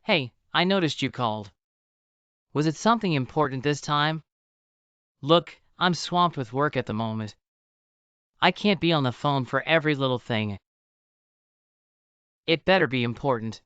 Hey, I noticed you called. Was it something important this time? Look, I'm swamped with work at the moment. I can't be on the phone for every little thing. It better be important.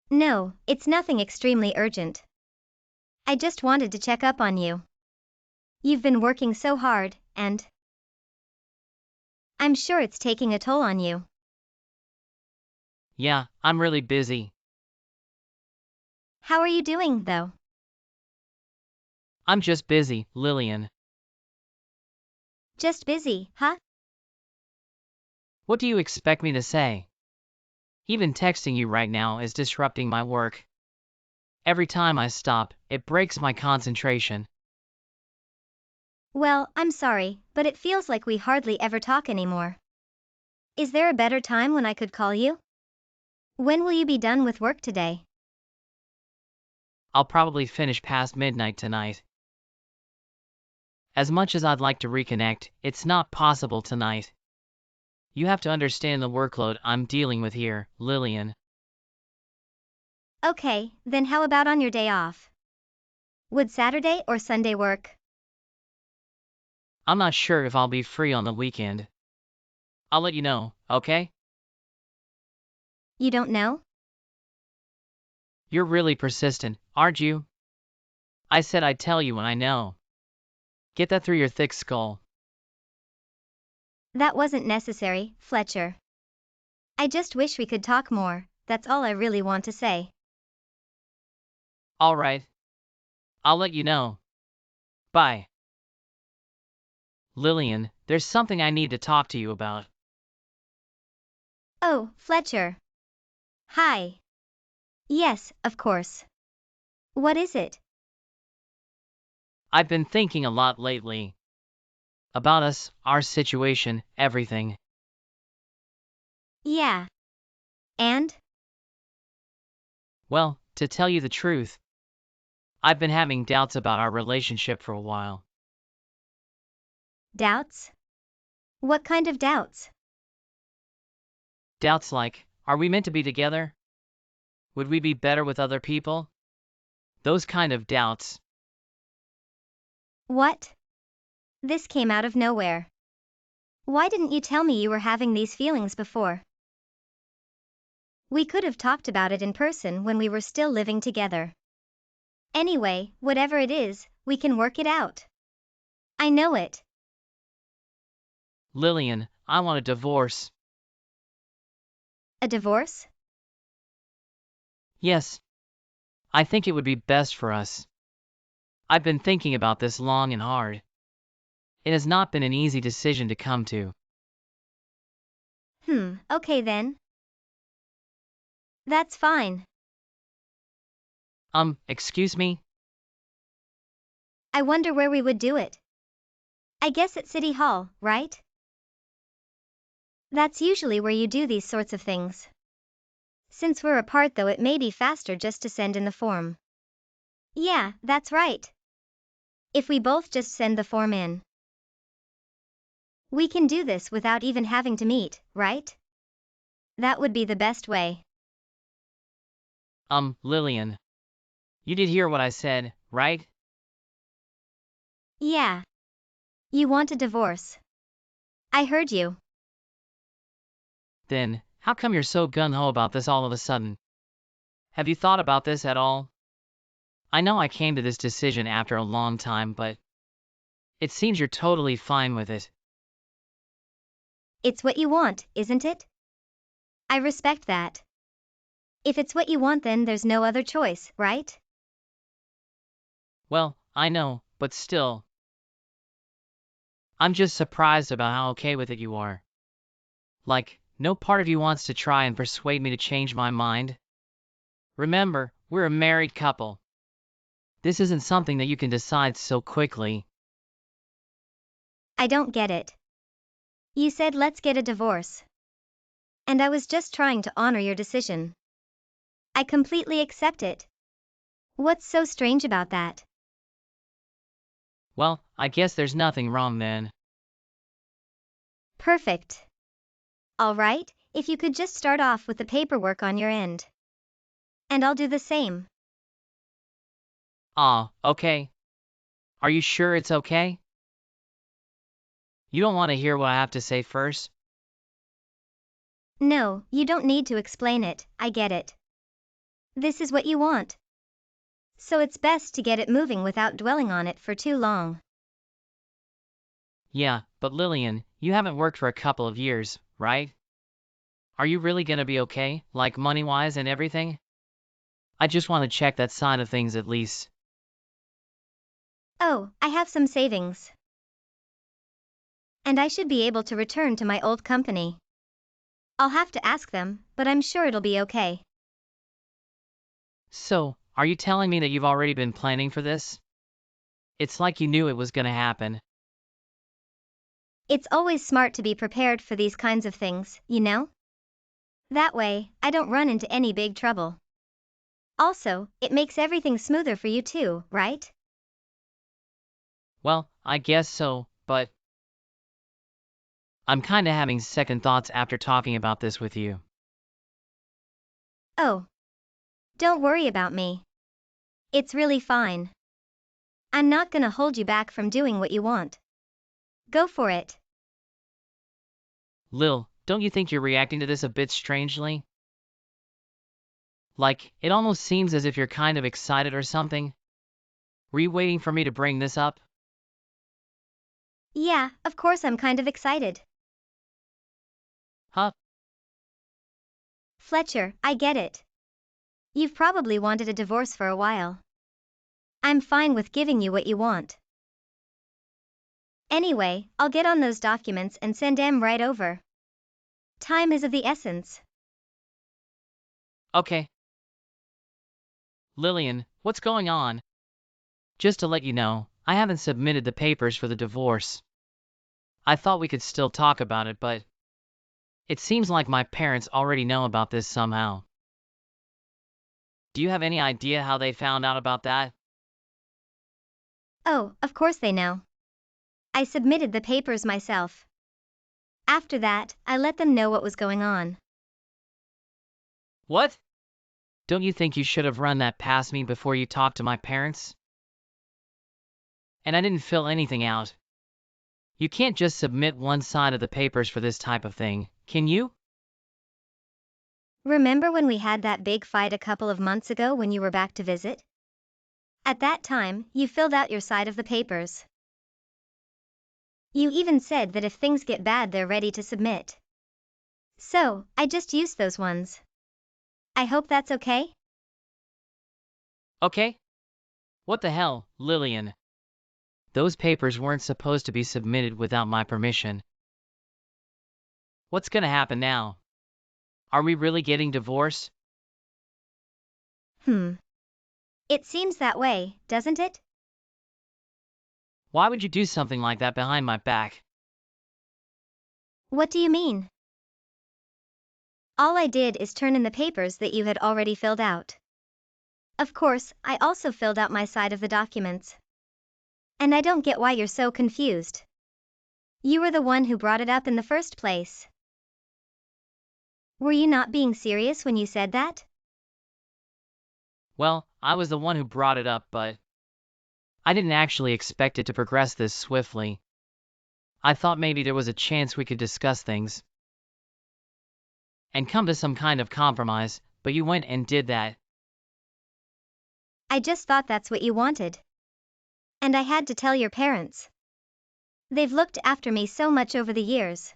No, it's nothing extremely urgent. I just wanted to check up on you. You've been working so hard, and I'm sure it's taking a toll on you. Yeah, I'm really busy. How are you doing, though? I'm just busy, Lillian. Just busy, huh? What do you expect me to say? Even texting you right now is disrupting my work. Every time I stop, it breaks my concentration. Well, I'm sorry, but it feels like we hardly ever talk anymore. Is there a better time when I could call you? When will you be done with work today? I'll probably finish past midnight tonight. As much as I'd like to reconnect, it's not possible tonight. You have to understand the workload I'm dealing with here, Lillian. Okay, then how about on your day off? Would Saturday or Sunday work? I'm not sure if I'll be free on the weekend. I'll let you know, okay? You don't know? You're really persistent, aren't you? I said I'd tell you when I know. Get that through your thick skull. That wasn't necessary, Fletcher. I just wish we could talk more, that's all I really want to say. All right. I'll let you know. Bye. Lillian, there's something I need to talk to you about. Oh, Fletcher. Hi. Yes, of course. What is it? I've been thinking a lot lately. About us, our situation, everything. Yeah. And? Well, to tell you the truth, I've been having doubts about our relationship for a while. Doubts? What kind of doubts? Doubts like, are we meant to be together? Would we be better with other people? Those kind of doubts. What? This came out of nowhere. Why didn't you tell me you were having these feelings before? We could have talked about it in person when we were still living together. Anyway, whatever it is, we can work it out. I know it. Lillian, I want a divorce. A divorce? Yes. I think it would be best for us. I've been thinking about this long and hard. It has not been an easy decision to come to. Okay then. That's fine. Excuse me? I wonder where we would do it. I guess at City Hall, right? That's usually where you do these sorts of things. Since we're apart though, it may be faster just to send in the form. Yeah, that's right. If we both just send the form in. We can do this without even having to meet, right? That would be the best way. Lillian. You did hear what I said, right? Yeah. You want a divorce. I heard you. Then, how come you're so gung-ho about this all of a sudden? Have you thought about this at all? I know I came to this decision after a long time, but it seems you're totally fine with it. It's what you want, isn't it? I respect that. If it's what you want, then there's no other choice, right? Well, I know, but still. I'm just surprised about how okay with it you are. Like, no part of you wants to try and persuade me to change my mind. Remember, we're a married couple. This isn't something that you can decide so quickly. I don't get it. You said let's get a divorce. And I was just trying to honor your decision. I completely accept it. What's so strange about that? Well, I guess there's nothing wrong then. Perfect. All right, if you could just start off with the paperwork on your end. And I'll do the same. Okay. Are you sure it's okay? You don't want to hear what I have to say first? No, you don't need to explain it, I get it. This is what you want. So it's best to get it moving without dwelling on it for too long. Yeah, but Lillian, you haven't worked for a couple of years, right? Are you really gonna be okay, like money-wise and everything? I just want to check that side of things at least. Oh, I have some savings. And I should be able to return to my old company. I'll have to ask them, but I'm sure it'll be okay. So, are you telling me that you've already been planning for this? It's like you knew it was gonna happen. It's always smart to be prepared for these kinds of things, you know? That way, I don't run into any big trouble. Also, it makes everything smoother for you too, right? Well, I guess so, but I'm kinda having second thoughts after talking about this with you. Oh, don't worry about me. It's really fine. I'm not gonna hold you back from doing what you want. Go for it. Lil, don't you think you're reacting to this a bit strangely? Like, it almost seems as if you're kind of excited or something. Were you waiting for me to bring this up? Yeah, of course I'm kind of excited. Huh? Fletcher, I get it. You've probably wanted a divorce for a while. I'm fine with giving you what you want. Anyway, I'll get on those documents and send them right over. Time is of the essence. Okay. Lillian, what's going on? Just to let you know, I haven't submitted the papers for the divorce. I thought we could still talk about it, but it seems like my parents already know about this somehow. Do you have any idea how they found out about that? Oh, of course they know. I submitted the papers myself. After that, I let them know what was going on. What? Don't you think you should have run that past me before you talked to my parents? And I didn't fill anything out. You can't just submit one side of the papers for this type of thing, can you? Remember when we had that big fight a couple of months ago when you were back to visit? At that time, you filled out your side of the papers. You even said that if things get bad, they're ready to submit. So, I just used those ones. I hope that's okay? Okay. What the hell, Lillian? Those papers weren't supposed to be submitted without my permission. What's gonna happen now? Are we really getting divorced? It seems that way, doesn't it? Why would you do something like that behind my back? What do you mean? All I did is turn in the papers that you had already filled out. Of course, I also filled out my side of the documents. And I don't get why you're so confused. You were the one who brought it up in the first place. Were you not being serious when you said that? Well, I was the one who brought it up, but I didn't actually expect it to progress this swiftly. I thought maybe there was a chance we could discuss things and come to some kind of compromise, but you went and did that. I just thought that's what you wanted. And I had to tell your parents. They've looked after me so much over the years.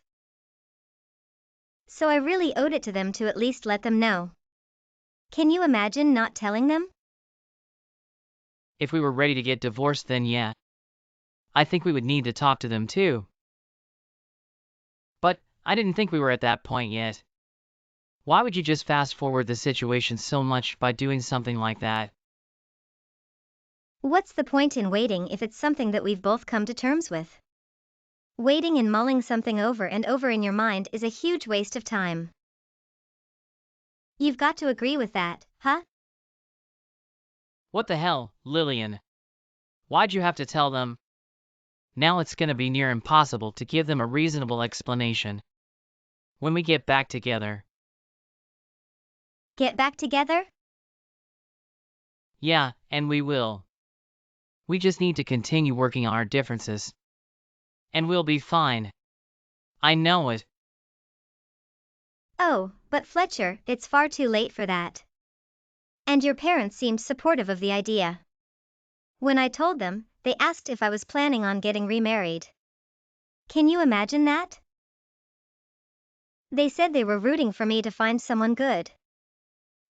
So I really owed it to them to at least let them know. Can you imagine not telling them? If we were ready to get divorced, then yeah. I think we would need to talk to them too. But I didn't think we were at that point yet. Why would you just fast forward the situation so much by doing something like that? What's the point in waiting if it's something that we've both come to terms with? Waiting and mulling something over and over in your mind is a huge waste of time. You've got to agree with that, huh? What the hell, Lillian? Why'd you have to tell them? Now it's gonna be near impossible to give them a reasonable explanation when we get back together. Get back together? Yeah, and we will. We just need to continue working on our differences. And we'll be fine. I know it. Oh, but Fletcher, it's far too late for that. And your parents seemed supportive of the idea. When I told them, they asked if I was planning on getting remarried. Can you imagine that? They said they were rooting for me to find someone good.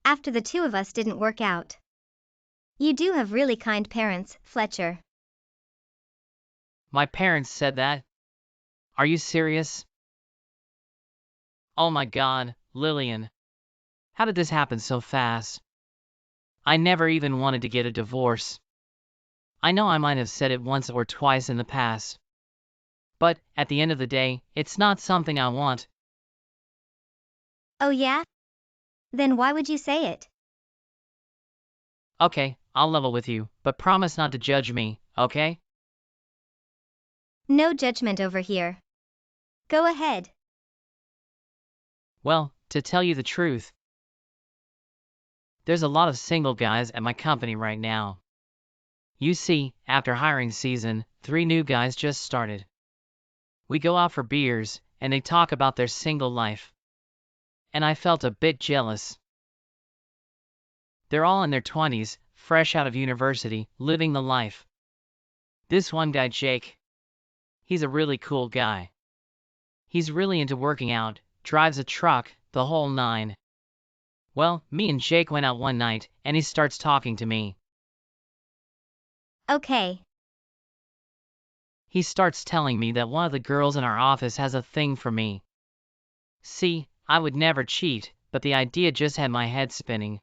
After the two of us didn't work out. You do have really kind parents, Fletcher. My parents said that. Are you serious? Oh my God, Lillian. How did this happen so fast? I never even wanted to get a divorce. I know I might have said it once or twice in the past. But, at the end of the day, it's not something I want. Oh yeah? Then why would you say it? Okay, I'll level with you, but promise not to judge me, okay? No judgment over here. Go ahead. Well, to tell you the truth, there's a lot of single guys at my company right now. You see, after hiring season, 3 new guys just started. We go out for beers, and they talk about their single life. And I felt a bit jealous. They're all in their 20s, fresh out of university, living the life. This one guy, Jake, he's a really cool guy. He's really into working out, drives a truck, the whole nine. Well, me and Jake went out one night, and he starts talking to me. Okay. He starts telling me that one of the girls in our office has a thing for me. See, I would never cheat, but the idea just had my head spinning.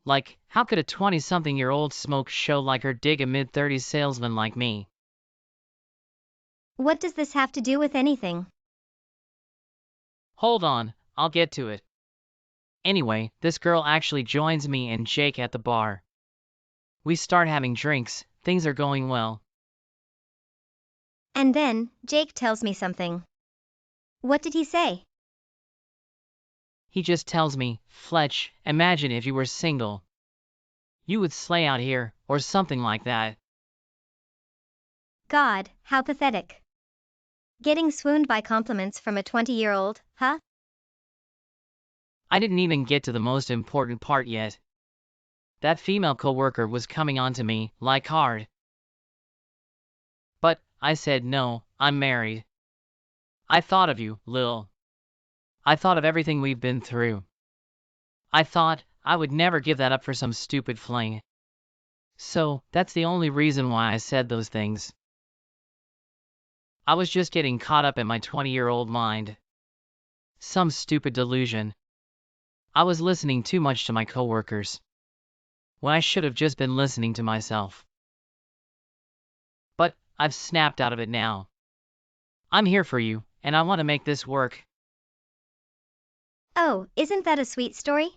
Like, how could a 20-something-year-old smoke show like her dig a mid-30s salesman like me? What does this have to do with anything? Hold on, I'll get to it. Anyway, this girl actually joins me and Jake at the bar. We start having drinks, things are going well. And then, Jake tells me something. What did he say? He just tells me, Fletch, imagine if you were single. You would slay out here, or something like that. God, how pathetic. Getting swooned by compliments from a 20-year-old, huh? I didn't even get to the most important part yet. That female coworker was coming on to me, like hard. But, I said no, I'm married. I thought of you, Lil. I thought of everything we've been through. I thought I would never give that up for some stupid fling. So, that's the only reason why I said those things. I was just getting caught up in my 20-year-old mind. Some stupid delusion. I was listening too much to my coworkers, when I should have just been listening to myself. But, I've snapped out of it now. I'm here for you, and I want to make this work. Oh, isn't that a sweet story?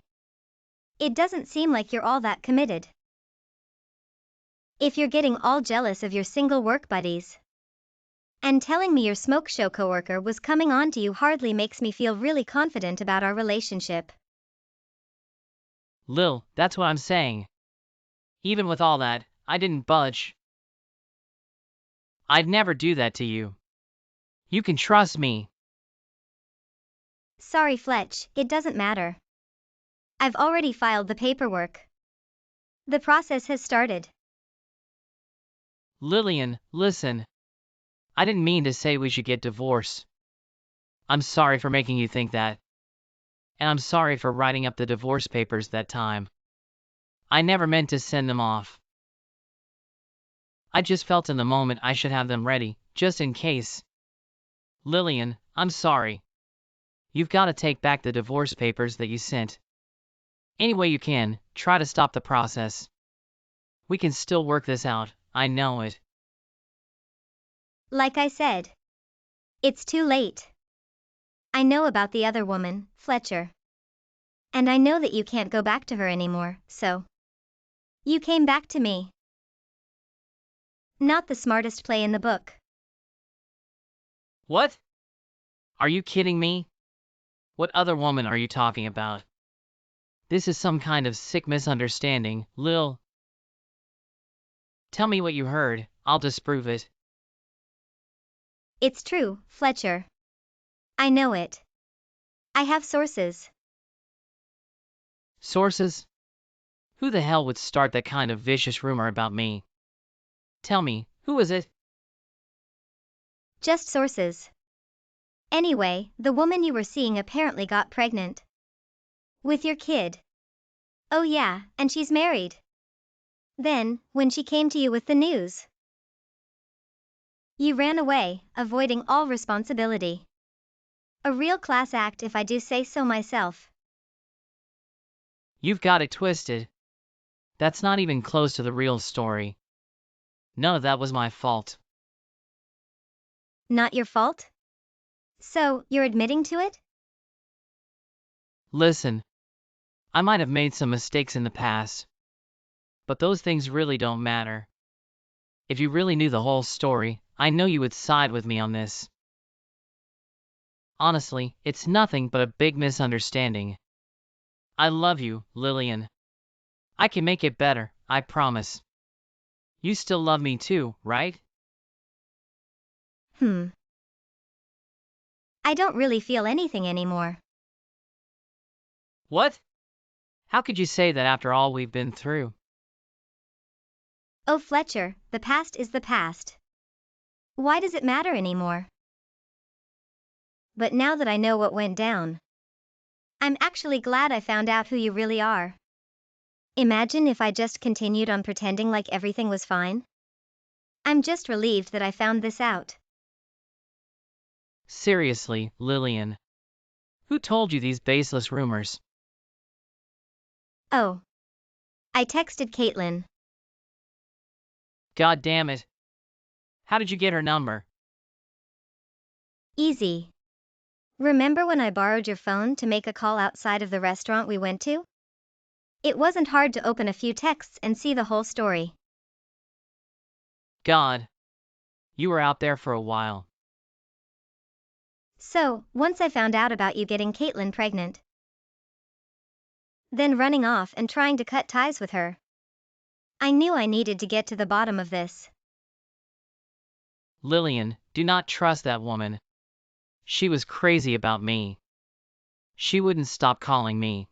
It doesn't seem like you're all that committed. If you're getting all jealous of your single work buddies. And telling me your smoke show coworker was coming on to you hardly makes me feel really confident about our relationship. Lil, that's what I'm saying. Even with all that, I didn't budge. I'd never do that to you. You can trust me. Sorry, Fletch, it doesn't matter. I've already filed the paperwork. The process has started. Lillian, listen. I didn't mean to say we should get divorced. I'm sorry for making you think that. And I'm sorry for writing up the divorce papers that time. I never meant to send them off. I just felt in the moment I should have them ready, just in case. Lillian, I'm sorry. You've got to take back the divorce papers that you sent. Any way you can, try to stop the process. We can still work this out, I know it. Like I said, it's too late. I know about the other woman, Fletcher. And I know that you can't go back to her anymore, so. You came back to me. Not the smartest play in the book. What? Are you kidding me? What other woman are you talking about? This is some kind of sick misunderstanding, Lil. Tell me what you heard, I'll disprove it. It's true, Fletcher. I know it. I have sources. Sources? Who the hell would start that kind of vicious rumor about me? Tell me, who is it? Just sources. Anyway, the woman you were seeing apparently got pregnant. With your kid. Oh yeah, and she's married. Then, when she came to you with the news, you ran away, avoiding all responsibility. A real class act if I do say so myself. You've got it twisted. That's not even close to the real story. None of that was my fault. Not your fault? So, you're admitting to it? Listen, I might have made some mistakes in the past, but those things really don't matter. If you really knew the whole story, I know you would side with me on this. Honestly, it's nothing but a big misunderstanding. I love you, Lillian. I can make it better, I promise. You still love me too, right? I don't really feel anything anymore. What? How could you say that after all we've been through? Oh Fletcher, the past is the past. Why does it matter anymore? But now that I know what went down, I'm actually glad I found out who you really are. Imagine if I just continued on pretending like everything was fine. I'm just relieved that I found this out. Seriously, Lillian. Who told you these baseless rumors? Oh. I texted Caitlin. God damn it. How did you get her number? Easy. Remember when I borrowed your phone to make a call outside of the restaurant we went to? It wasn't hard to open a few texts and see the whole story. God. You were out there for a while. So, once I found out about you getting Caitlin pregnant, then running off and trying to cut ties with her, I knew I needed to get to the bottom of this. Lillian, do not trust that woman. She was crazy about me. She wouldn't stop calling me.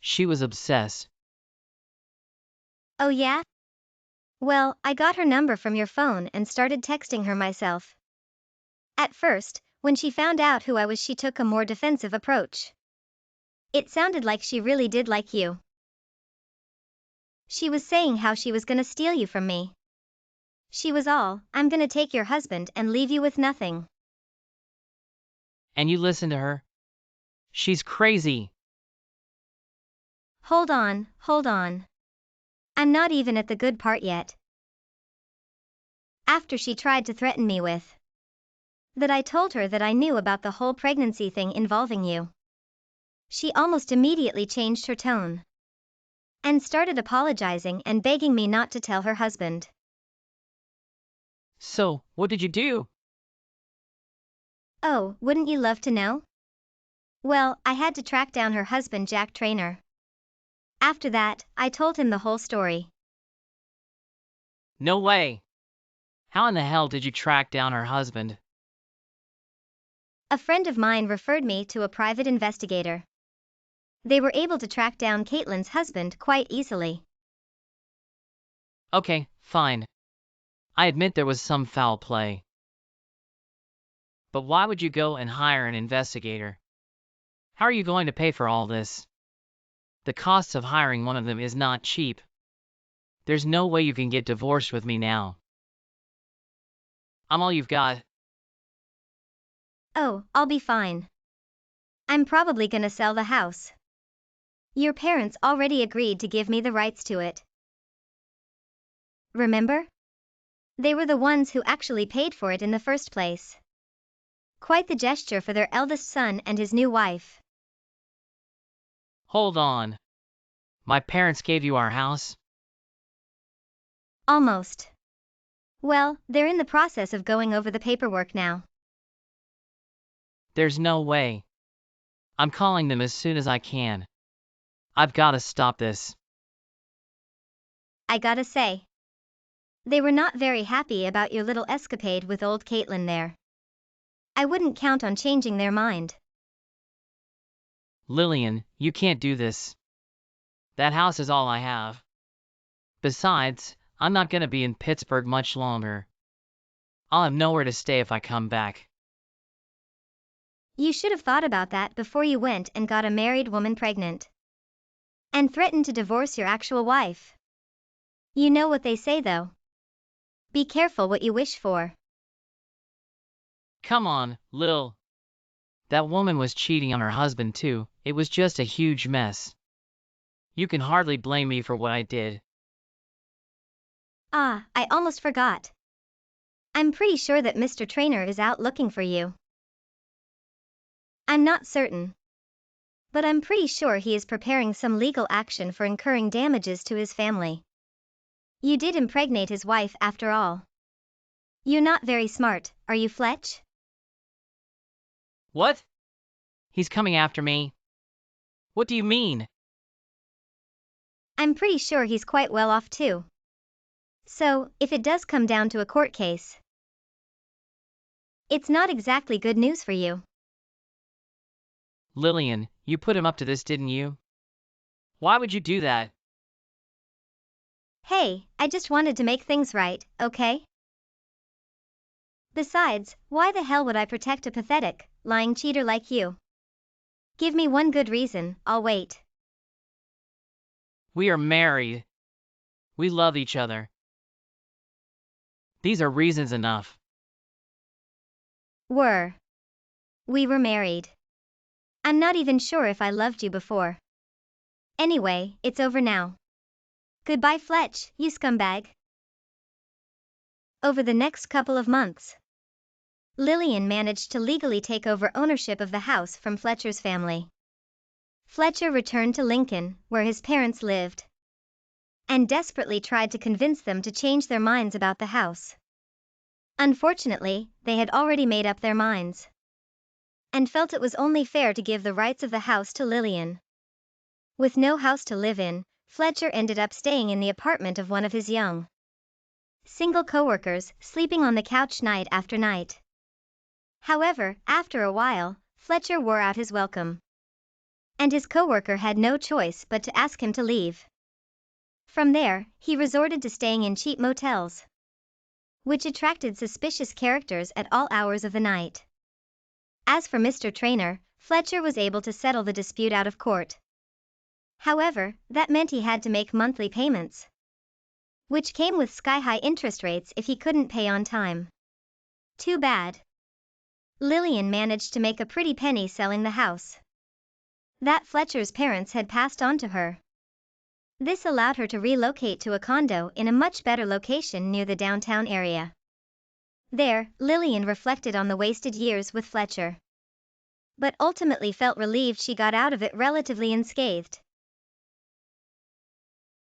She was obsessed. Oh yeah? Well, I got her number from your phone and started texting her myself. At first, when she found out who I was, she took a more defensive approach. It sounded like she really did like you. She was saying how she was gonna steal you from me. She was all, I'm gonna take your husband and leave you with nothing. And you listen to her? She's crazy. Hold on, hold on. I'm not even at the good part yet. After she tried to threaten me with that I told her that I knew about the whole pregnancy thing involving you, she almost immediately changed her tone and started apologizing and begging me not to tell her husband. So, what did you do? Oh, wouldn't you love to know? Well, I had to track down her husband, Jack Trainer. After that, I told him the whole story. No way. How in the hell did you track down her husband? A friend of mine referred me to a private investigator. They were able to track down Caitlin's husband quite easily. Okay, fine. I admit there was some foul play. But why would you go and hire an investigator? How are you going to pay for all this? The cost of hiring one of them is not cheap. There's no way you can get divorced with me now. I'm all you've got. Oh, I'll be fine. I'm probably gonna sell the house. Your parents already agreed to give me the rights to it. Remember? They were the ones who actually paid for it in the first place. Quite the gesture for their eldest son and his new wife. Hold on. My parents gave you our house? Almost. Well, they're in the process of going over the paperwork now. There's no way. I'm calling them as soon as I can. I've got to stop this. I gotta say, They were not very happy about your little escapade with old Caitlin there. I wouldn't count on changing their mind. Lillian, you can't do this. That house is all I have. Besides, I'm not gonna be in Pittsburgh much longer. I'll have nowhere to stay if I come back. You should have thought about that before you went and got a married woman pregnant. And threatened to divorce your actual wife. You know what they say though. Be careful what you wish for. Come on, Lil. That woman was cheating on her husband too. It was just a huge mess. You can hardly blame me for what I did. Ah, I almost forgot. I'm pretty sure that Mr. Trainer is out looking for you. I'm not certain. But I'm pretty sure he is preparing some legal action for incurring damages to his family. You did impregnate his wife after all. You're not very smart, are you, Fletch? What? He's coming after me? What do you mean? I'm pretty sure he's quite well off too. So, if it does come down to a court case, it's not exactly good news for you. Lillian, you put him up to this, didn't you? Why would you do that? Hey, I just wanted to make things right, okay? Besides, why the hell would I protect a pathetic, lying cheater like you? Give me one good reason, I'll wait. We are married. We love each other. These are reasons enough. We were married. I'm not even sure if I loved you before. Anyway, it's over now. Goodbye, Fletch, you scumbag. Over the next couple of months, Lillian managed to legally take over ownership of the house from Fletcher's family. Fletcher returned to Lincoln, where his parents lived, and desperately tried to convince them to change their minds about the house. Unfortunately, they had already made up their minds, and felt it was only fair to give the rights of the house to Lillian. With no house to live in, Fletcher ended up staying in the apartment of one of his young, single coworkers, sleeping on the couch night after night. However, after a while, Fletcher wore out his welcome, and his coworker had no choice but to ask him to leave. From there, he resorted to staying in cheap motels, which attracted suspicious characters at all hours of the night. As for Mr. Trainer, Fletcher was able to settle the dispute out of court. However, that meant he had to make monthly payments, which came with sky-high interest rates if he couldn't pay on time. Too bad. Lillian managed to make a pretty penny selling the house that Fletcher's parents had passed on to her. This allowed her to relocate to a condo in a much better location near the downtown area. There, Lillian reflected on the wasted years with Fletcher, but ultimately felt relieved she got out of it relatively unscathed.